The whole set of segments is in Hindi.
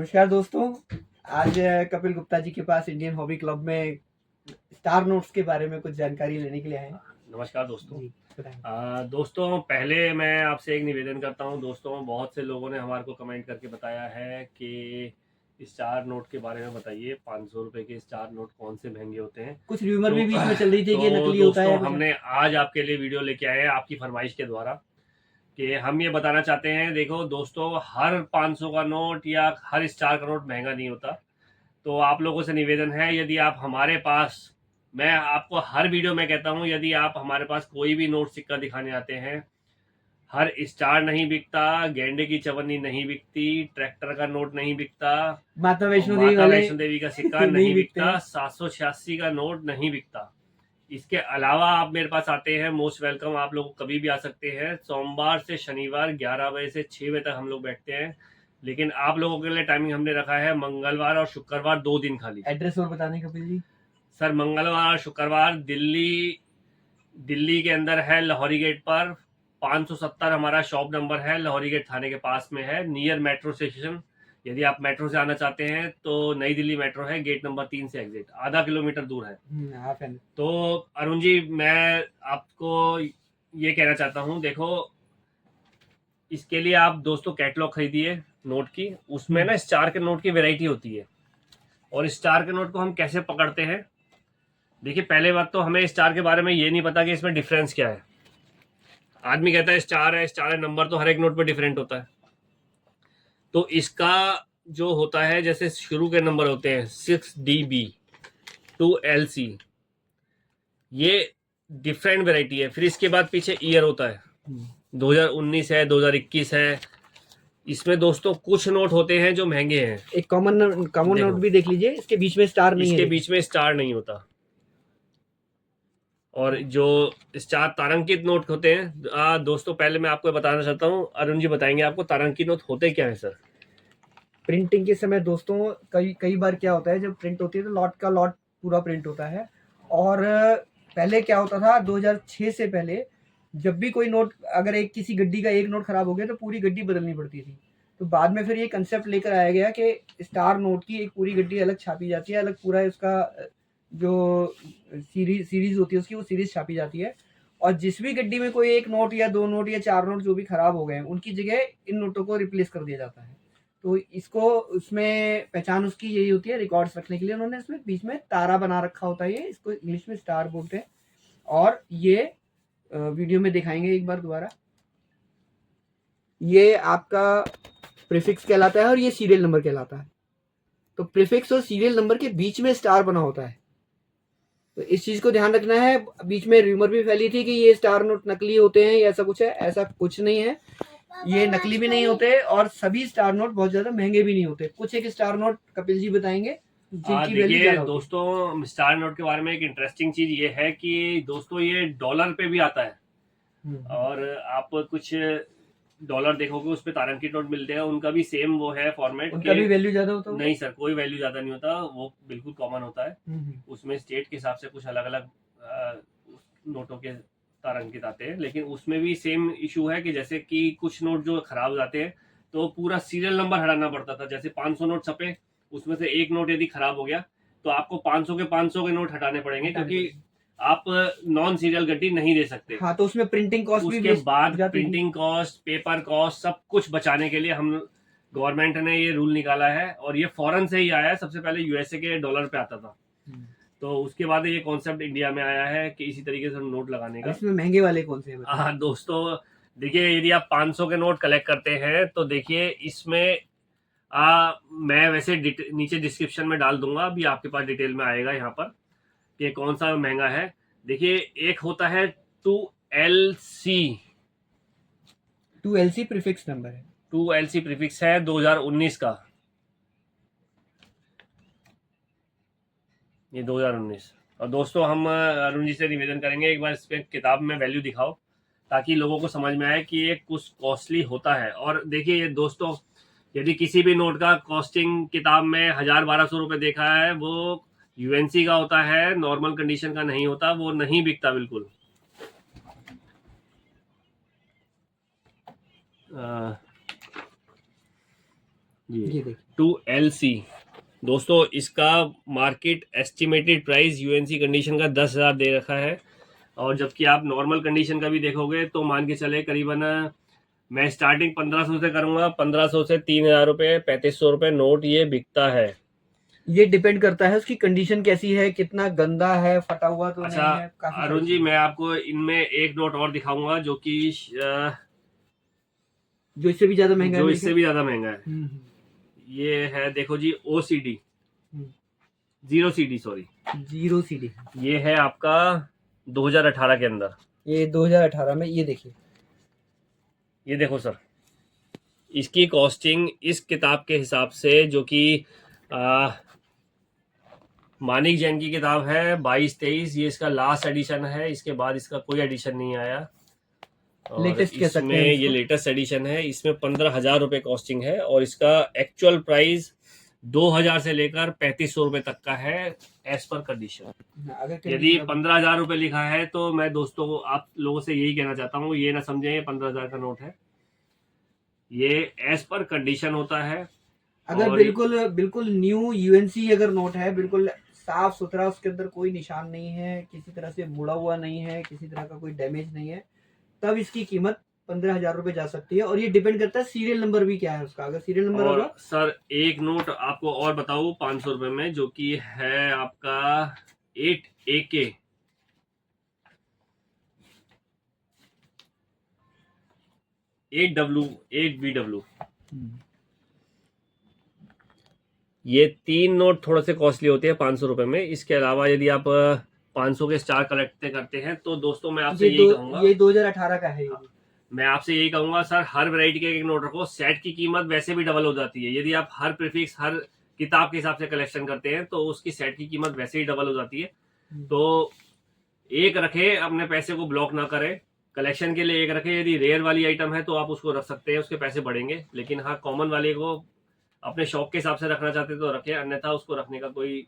नमस्कार दोस्तों। आज कपिल गुप्ता जी के पास इंडियन हॉबी क्लब में स्टार नोट्स के बारे में कुछ जानकारी लेने के लिए आए हैं। नमस्कार दोस्तों। जी बताएं। दोस्तों, पहले मैं आपसे एक निवेदन करता हूं। दोस्तों, बहुत से लोगों ने हमारे को कमेंट करके बताया है कि स्टार नोट के बारे में बताइए, 500 रुपए के स्टार नोट कौन से महंगे होते हैं। कुछ र्यूमर भी बीच में चल रही थी कि तो नकली होता है दोस्तों, कुछ। हमने आज आपके लिए वीडियो लेके आए हैं आपकी फरमाइश के द्वारा कि हम ये बताना चाहते हैं। देखो दोस्तों, हर 500 का नोट या हर स्टार का नोट महंगा नहीं होता। तो आप लोगों से निवेदन है, यदि आप हमारे पास, मैं आपको हर वीडियो में कहता हूं, यदि आप हमारे पास कोई भी नोट सिक्का दिखाने आते हैं, हर स्टार नहीं बिकता, गेंडे की चवन्नी नहीं बिकती, ट्रैक्टर का नोट नहीं बिकता, माता वैष्णो देवी माता वाले वैष्णो देवी का सिक्का नहीं नहीं बिकते बिकता, हैं। 786 का नोट नहीं बिकता। इसके अलावा आप मेरे पास आते हैं, मोस्ट वेलकम। आप लोग कभी भी आ सकते हैं। सोमवार से शनिवार 11 बजे से 6 बजे तक हम लोग बैठते हैं, लेकिन आप लोगों के लिए टाइमिंग हमने रखा है मंगलवार और शुक्रवार, 2 दिन खाली। एड्रेस और बता दें कपिल जी। सर, मंगलवार और शुक्रवार दिल्ली के अंदर है, लाहौरी गेट पर 570 हमारा शॉप नंबर है, लाहौरी गेट थाने के पास में है, नियर मेट्रो स्टेशन। यदि आप मेट्रो से आना चाहते हैं तो नई दिल्ली मेट्रो है, गेट नंबर 3 से एग्जिट, आधा किलोमीटर दूर है। Half an. तो अरुण जी, मैं आपको ये कहना चाहता हूँ, देखो, इसके लिए आप दोस्तों कैटलॉग खरीदिए नोट की। उसमें ना स्टार के नोट की वैरायटी होती है, और स्टार के नोट को हम कैसे पकड़ते हैं। देखिए, पहले बात तो हमें स्टार के बारे में ये नहीं पता कि इसमें डिफरेंस क्या है। आदमी कहता है स्टार है, स्टार है, नंबर तो हर एक नोट पे डिफरेंट होता है। तो इसका जो होता है, जैसे शुरू के नंबर होते हैं 6DB, 2LC, ये डिफरेंट वैरायटी है। फिर इसके बाद पीछे ईयर होता है, 2019 है, 2021 है। इसमें दोस्तों कुछ नोट होते हैं जो महंगे हैं। एक कॉमन नोट भी देख लीजिए, इसके बीच में स्टार नहीं है। इसके बीच में स्टार नहीं होता। और जो स्टार तारांकित नोट होते हैं, दोस्तों पहले मैं आपको बताना चाहता हूँ, अरुण जी बताएंगे आपको तारांकित नोट होते क्या है। सर, प्रिंटिंग के समय दोस्तों कई बार क्या होता है, जब प्रिंट होती है तो लॉट का लॉट पूरा प्रिंट होता है। और पहले क्या होता था, 2006 से पहले जब भी कोई नोट, अगर एक किसी गड्डी का एक नोट खराब हो गया तो पूरी गड्डी बदलनी पड़ती थी। तो बाद में फिर ये कंसेप्ट लेकर आया गया कि स्टार नोट की एक पूरी गड्डी अलग छापी जाती है, अलग पूरा उसका जो सीरीज होती है उसकी, वो सीरीज छापी जाती है। और जिस भी गड्डी में कोई एक नोट या दो नोट या चार नोट जो भी खराब हो गए हैं, उनकी जगह इन नोटों को रिप्लेस कर दिया जाता है। तो इसको, उसमें पहचान उसकी यही होती है, रिकॉर्ड्स रखने के लिए उन्होंने इसमें बीच में तारा बना रखा होता है। ये इसको इंग्लिश में स्टार बोलते हैं। और ये वीडियो में दिखाएंगे एक बार दोबारा। ये आपका प्रीफिक्स कहलाता है और ये सीरियल नंबर कहलाता है। तो प्रीफिक्स और सीरियल नंबर के बीच में स्टार बना होता है। तो इस चीज को ध्यान रखना है। बीच में रूमर भी फैली थी कि ये स्टार नोट नकली होते हैं या ऐसा कुछ है। ऐसा कुछ नहीं है, ये नकली भी नहीं होते और सभी स्टार नोट बहुत ज्यादा महंगे भी नहीं होते। कुछ एक स्टार नोट कपिल जी बताएंगे जिनकी वैल्यू देखिए दोस्तों, स्टार नोट के बारे में एक इंटरेस्टिंग चीज ये है कि दोस्तों ये डॉलर पे भी आता है। और आप कुछ डॉलर देखोगे उस पे तारांकित नोट मिलते हैं, उनका भी सेम वो है फॉर्मेट। उनका भी वैल्यू ज्यादा होता है? नहीं सर, कोई वैल्यू ज्यादा नहीं होता, वो बिल्कुल कॉमन होता है। उसमें स्टेट के हिसाब से कुछ अलग अलग नोटों के तारांकित आते हैं, लेकिन उसमें भी सेम इशू है कि जैसे कि कुछ नोट जो खराब हो जाते हैं तो पूरा सीरियल नंबर हटाना पड़ता था। जैसे 500 नोट छपे, उसमें से एक नोट यदि खराब हो गया तो आपको 500 के नोट हटाने पड़ेंगे, क्योंकि आप नॉन सीरियल गड्डी नहीं दे सकते। हाँ, तो उसमें प्रिंटिंग कॉस्ट भी, उसके बाद प्रिंटिंग कॉस्ट, पेपर कॉस्ट, सब कुछ बचाने के लिए हम गवर्नमेंट ने ये रूल निकाला है। और ये फॉरेन से ही आया है, सबसे पहले यूएसए के डॉलर पे आता था। तो उसके बाद ये कॉन्सेप्ट इंडिया में आया है कि इसी तरीके से हम नोट लगाने का। इसमें महंगे वाले कौन से हैं? हाँ दोस्तों, देखिए, यदि आप 500 के नोट कलेक्ट करते हैं तो देखिए इसमें मैं वैसे नीचे डिस्क्रिप्शन में डाल दूंगा, अभी आपके पास डिटेल में आएगा यहाँ पर कि कौन सा महंगा है। देखिए, एक होता है 2LC। 2LC प्रीफिक्स नंबर है। 2LC प्रीफिक्स है 2019 का, ये 2019। और दोस्तों, हम अरुण जी से निवेदन करेंगे, एक बार इस पे किताब में वैल्यू दिखाओ ताकि लोगों को समझ में आए कि ये कुछ कॉस्टली होता है। और देखिए ये दोस्तों, यदि किसी भी नोट का कॉस्टिंग किताब में 1000-1200 रुपए देखा है, वो यूएनसी का होता है, नॉर्मल कंडीशन का नहीं होता, वो नहीं बिकता बिल्कुल। ये देखिए 2LC। दोस्तों इसका market estimated price UNC condition का 10,000 दे रखा है, और जबकि आप नॉर्मल कंडीशन का भी देखोगे तो मान के चले करीबन मैं स्टार्टिंग 1500 से करूंगा, 1500 से 3,000 रुपये, 3500 रुपये नोट ये बिकता है। ये डिपेंड करता है उसकी कंडीशन कैसी है, कितना गंदा है, फटा हुआ तो अच्छा नहीं है। काफी अरुण जी, मैं आपको इनमें एक नोट और दिखाऊंगा जो कि जो इससे भी ज्यादा महंगा है जो मेरे इससे भी ज्यादा महंगा है। हम्म, ये है देखो जी, OCD, हम्म। 0CD sorry, 0CD। ये है आपका 2018 के अंदर। ये 2018 में, ये देखिए। ये देखो सर, इसकी कॉस्टिंग इस किताब के हिसाब से, जो कि मानिक जैन की किताब है 22-23, ये इसका लास्ट एडिशन है, इसके बाद इसका कोई एडिशन नहीं आया। और लेटेस्ट कह सकते इसमें हैं ये इसको। लेटेस्ट एडिशन है, इसमें 15,000 रुपये कॉस्टिंग है, और इसका एक्चुअल प्राइस 2,000 से लेकर 3,500 रुपये तक का है एज पर कंडीशन। अगर यदि 15,000 रुपये लिखा है तो मैं दोस्तों को आप लोगों से यही कहना चाहता हूँ, ये ना समझें ये 15,000 का नोट है, ये एज पर कंडीशन होता है। अगर और बिल्कुल बिल्कुल न्यू यूएनसी अगर नोट है, बिल्कुल साफ सुथरा, उसके अंदर कोई निशान नहीं है, किसी तरह से मुड़ा हुआ नहीं है, किसी तरह का कोई डैमेज नहीं है, तब इसकी कीमत 15,000 रुपये जा सकती है। और ये डिपेंड करता है सीरियल नंबर भी क्या है उसका। अगर सीरियल नंबर और होगा। सर एक नोट आपको और बताऊं 500 रुपये में, जो कि है आपका 8AK, एट BW। ये 3 नोट थोड़े से कॉस्टली होते हैं 500 रुपये में। इसके अलावा यदि आप 500 के स्टार कलेक्ट करते हैं तो दोस्तों मैं आपसे यही कहूंगा, ये 2018 का है ये। मैं आपसे यही कहूंगा सर, हर वैरायटी का एक नोट रखो। सेट की कीमत वैसे भी डबल हो जाती है, यदि आप हर प्रीफिक्स हर किताब के हिसाब से कलेक्शन करते हैं तो उसकी सेट की कीमत वैसे ही डबल हो जाती है। तो एक रखे, अपने पैसे को ब्लॉक ना करें, कलेक्शन के लिए एक रखे। यदि रेयर वाली आइटम है तो आप उसको रख सकते हैं, उसके पैसे बढ़ेंगे, लेकिन हाँ कॉमन वाले को अपने शौक के हिसाब से रखना चाहते तो रखें, अन्यथा उसको रखने का कोई।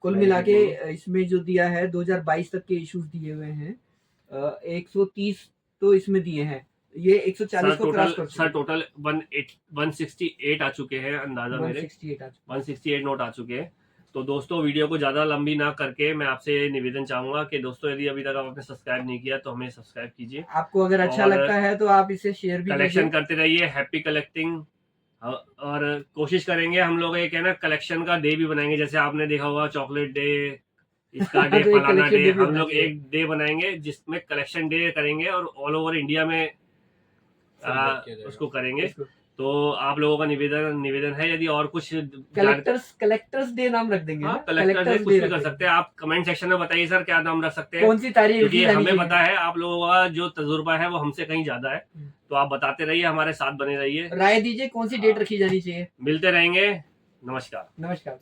कुल मिला के इसमें जो दिया है 2022 तक के इश्यूज दिए हुए हैं, 130 तो इसमें दिए हैं, ये 140 को क्रॉस कर चुके हैं। सर टोटल 168 आ चुके हैं, अंदाजा मेरे 168 नोट आ चुके हैं। तो दोस्तों वीडियो को ज़्यादा लंबी ना करके मैं आपसे निवेदन चाहूंगा कि दोस्तों यदि अभी तक आपने सब्सक्राइब नहीं किया तो हमें सब्सक्राइब कीजिए। आपको अगर अच्छा लगता है तो आप इसे शेयर भी कलेक्शन करते रहिए। Happy collecting. और कोशिश करेंगे हम लोग एक है ना कलेक्शन का डे भी बनाएंगे, जैसे आपने देखा होगा चॉकलेट डे, इसका डे, तो फलाना डे, हम लोग एक डे बनाएंगे जिसमें कलेक्शन डे करेंगे और ऑल ओवर इंडिया में उसको करेंगे। तो आप लोगों का निवेदन है, यदि और कुछ कलेक्टर्स डे नाम रख देंगे। हाँ, कलेक्टर्स डे कुछ भी कर सकते हैं। आप कमेंट सेक्शन में बताइए सर क्या नाम रख सकते हैं, कौन सी तारीख, क्योंकि हमें पता है आप लोगों का जो तजुर्बा है वो हमसे कहीं ज्यादा है। तो आप बताते रहिए, हमारे साथ बने रहिए, राय दीजिए कौन सी डेट रखी जानी चाहिए। मिलते रहेंगे। नमस्कार। नमस्कार।